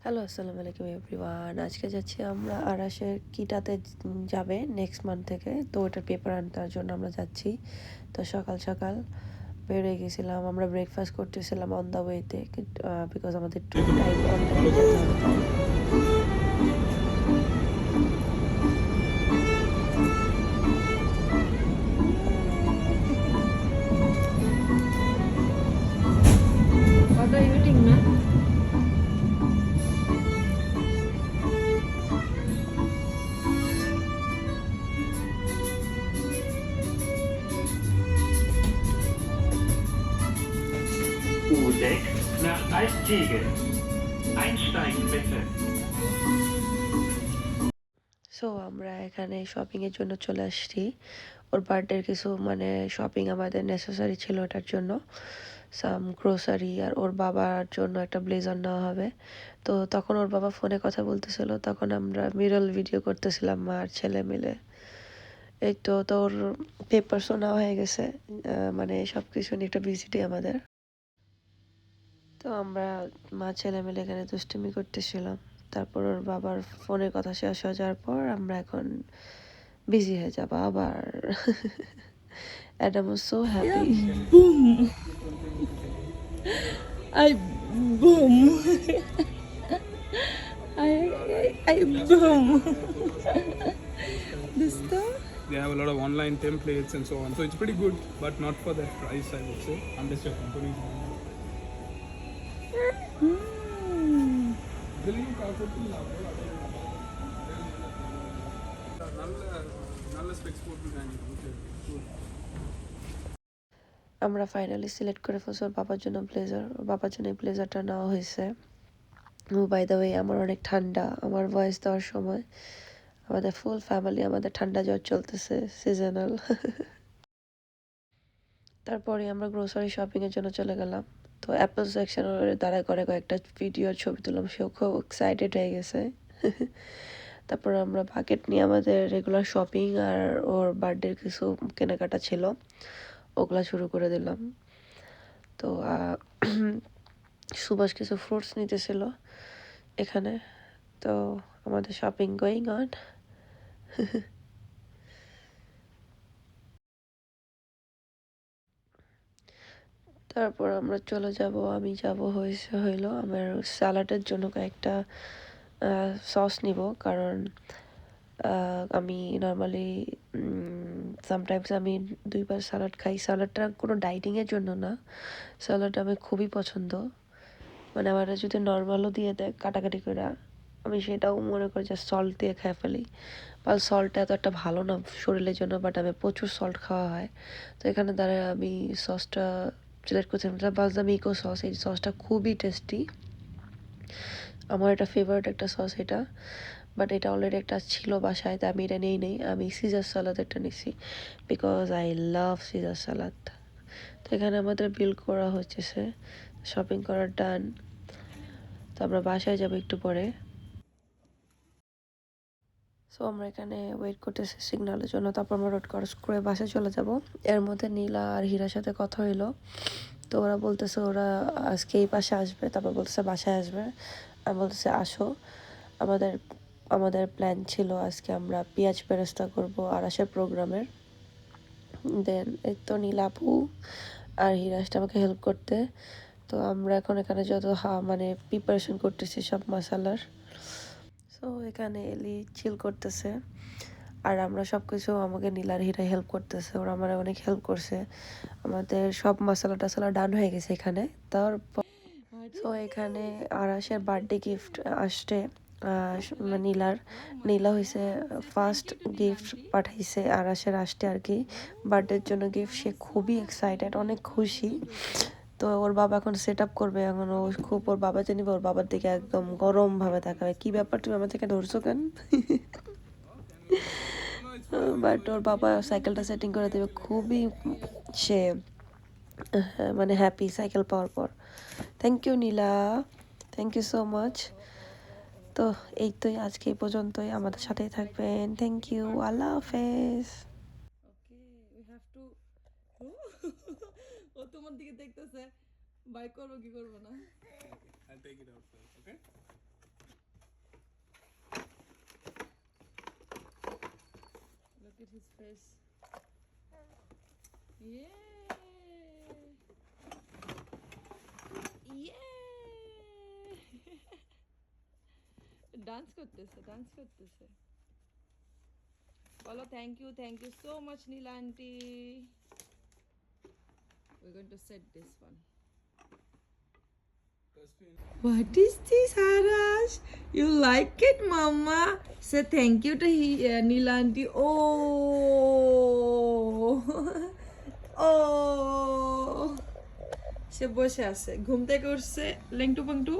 Hello, আসসালামু আলাইকুম everyone. আজকে যাচ্ছি আমরা আরাশের কিটাতে যাবে নেক্সট মান্থ থেকে। তো ওটার পেপার আনতার জন্য আমরা যাচ্ছি। তো সকাল সকাল বেরিয়ে গেছিলাম। আমরা ব্রেকফাস্ট করতেছিলাম অন দ্য ওয়েতে, বিকজ আমাদের একটু টাইম অন টাইমে যেতে হবে তাই। What are you eating, man? U6 nach Eistegel. Einsteigen bitte. So আমরা এখানে শপিংয়ের জন্য চলে আসছি। ওর বার্থডের কিছু শপিং আমাদের নেসেসারি ছিল ওটার জন্য, সাম গ্রোসারি, আর ওর বাবার জন্য একটা ব্লেজার নেওয়া হবে। তো তখন ওর বাবা ফোনে কথা বলতেছিল, তখন আমরা মিরল ভিডিও করতেছিলাম মা আর ছেলে মিলে। এই তো তোর পেপারসও নেওয়া হয়ে গেছে, সব কিছু নিয়ে একটা ভিজিটই আমাদের। তো আমরা মা ছেলে মিলে এখানে দুষ্টুমি করতেছিলাম। তারপর ওর বাবার ফোনের কথা শেষ হয়ে যাওয়ার পর আমরা এখন বিজি হয়ে যাবো আবার। Adam was so happy. Boom! I boom! I boom! This stuff? They have a lot of online templates and so on, so it's pretty good, but not for that price, I would say, unless your company is நல்ல specs போட்டுருக்காங்க. আমরা finally select করে ফেলছি ওর বাবার জন্য blazer. ওর বাবার জন্য এই ব্লেজারটা নেওয়া হয়েছে। ও বাই দ্য ওয়ে, আমার অনেক ঠান্ডা। আমার ভয়েস দেওয়ার সময় আমাদের ফুল ফ্যামিলি আমাদের ঠান্ডা জ্বর চলতেছে, সিজনাল। তারপরে আমরা গ্রোসারি শপিংয়ের জন্য চলে গেলাম। তো অ্যাপল সেকশনের দাঁড়ায় করে কয়েকটা ভিডিও ছবি তুললাম, সেও খুব এক্সাইটেড হয়ে গেছে। তারপর আমরা বাকেট নিয়ে আমাদের রেগুলার শপিং আর ওর বার্থডের কিছু কেনাকাটা ছিল ওগুলা শুরু করে দিলাম। তো সুভাষ কিছু ফ্রুটস নিতেছিল এখানে। তো আমাদের শপিং গোয়িং অন। তারপর আমরা চলে যাব, আমি যাব হইলো আমার স্যালাডের জন্য কয়েকটা সস নিব, কারণ আমি নর্মালি সামটাইমস আমি 2বার স্যালাড খাই। স্যালাডটা কোনো ডাইটিংয়ের জন্য না, স্যালাড আমি খুবই পছন্দ। আমার যদি নর্মালও দিয়ে দেয় কাটাকাটি করে, আমি সেটাও মনে করি যে সল্ট দিয়ে খেয়ে ফেলি। বা সল্টটা এত একটা ভালো না শরীরের জন্য, বাট আমি প্রচুর সল্ট খাওয়া হয়। তো এখানে দাঁড়ায় আমি সসটা সিলেক্ট করছিলাম, এটা বালসামিকো সস। এই সসটা খুবই টেস্টি, আমার এটা ফেভারিট একটা সস এটা। বাট এটা অলরেডি একটা ছিল বাসায়, তাই আমি এটা নেই, আমি সিজার সালাদ একটা নিছি, বিকজ আই লাভ সিজার সালাদ। তো এখানে আমাদের বিল করা হচ্ছে, শপিং করার ডান। তো আমরা বাসায় যাবো একটু পরে। সো আমরা এখানে ওয়েট করতেছি সিগন্যালের জন্য, তারপর আমরা রোড ক্রস করে বাসায় চলে যাব। এর মধ্যে নীলা আর হীরার সাথে কথা হইলো। তো ওরা বলতেছে ওরা আজকে এই পাশে আসবে, তারপর বলতেছে বাসায় আসবে। আমি বলতেছে আসো। আমাদের আমাদের প্ল্যান ছিল আজকে আমরা পেঁয়াজ বেরেস্তা করবো আরাসের প্রোগ্রামের। দেন এই তো নীলাপু আর হিরাসটা আমাকে হেল্প করতে। তো আমরা এখন এখানে যত প্রিপারেশন করতেছি সব মশালার। সো এখানে এলি চিল করতেছে, আর আমরা সব কিছু আমাকে নীলার হীরা হেল্প করতেছে, ওরা আমার অনেক হেল্প করছে। আমাদের সব মশলা টশলা ডান হয়ে গেছে এখানে। তারপর তো এখানে আরাসের বার্থডে গিফট আসছে। নীলা হয়েছে ফার্স্ট গিফট পাঠাইছে আরাসের আসতে আর কি, বার্থডের জন্য গিফট। সে খুবই এক্সাইটেড, অনেক খুশি। তো ওর বাবা এখন সেট আপ করবে, এখন ও খুব ওর বাবা জানিবে, ওর বাবার দিকে একদম গরম ভাবে তাকাবে, কি ব্যাপার তুমি আমার থেকে ধরছো কেন। বাট ওর বাবা সাইকেলটা সেটিং করে দেবে, খুবই সে হ্যাপি সাইকেল পাওয়ার পর। Thank you Nila, thank you so much. তো এই তো আজকে এই পর্যন্তই, আমাদের সাথেই থাকবেন। থ্যাংক ইউ, আল্লাহ হাফেজ। Okay, we have to. ও তোমার দিকে দেখতেছে, বাই করবো কি করবো না? I'll take it out first, okay? this. Yay! Yay! Dance করতেছে, dance করতেছে। বলো thank you so much Neela aunty. We're going to set this one. What is this, Harash? You like it, Mama? Say thank you to Neela aunty. Oh, oh. সে বসে আছে ঘুম থেকে উঠছে লেংটু পাংটু